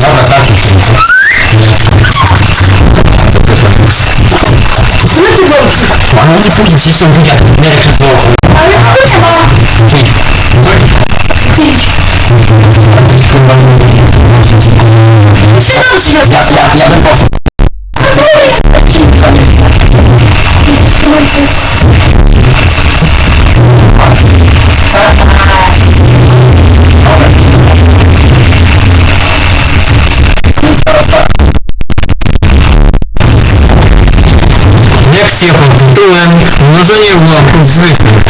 Dobra, starczy już. Ale nie pójdziesz, jeszcze budzia, nie przez to. Ale kurwa! Ja bym poszedł. Lekcja pod tytułem mnożenie ułamków zwykłych.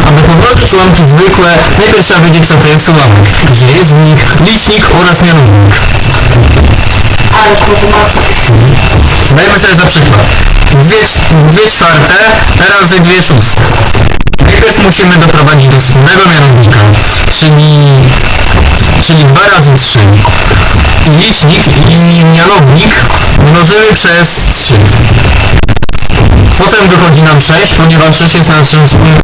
Aby pomnożyć ułamki zwykłe, najpierw trzeba wiedzieć, co to jest ułamek, że jest w nich licznik oraz mianownik. Dajmy sobie za przykład 2/4 razy 2/6. Najpierw musimy doprowadzić do wspólnego mianownika, czyli 2 razy 3. Licznik i mianownik mnożymy przez 3. Potem wychodzi nam 6, ponieważ 6 jest naszym wspólnym.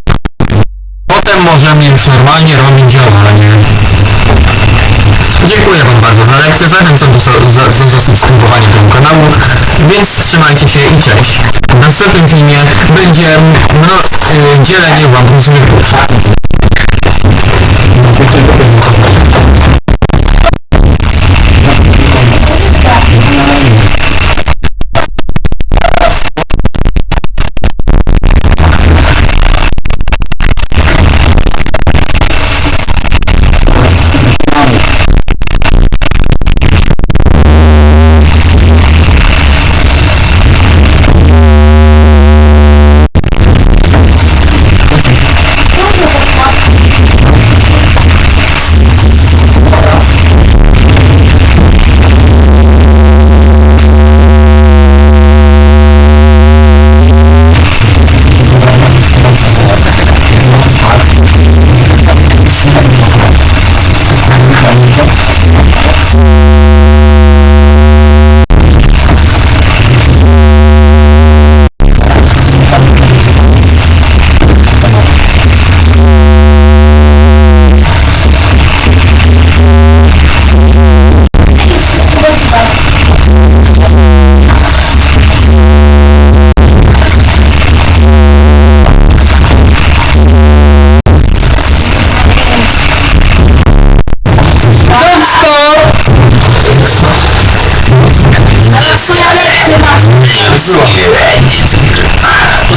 Potem możemy już normalnie robić działanie. Dziękuję Wam bardzo za lekcję, zachęcam do zasubskrybowania tego kanału, więc trzymajcie się i cześć. W następnym filmie będzie dzielenie ułamków zwykłych.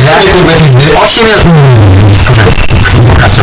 Dla mnie to będzie 8 jak... Pokażę.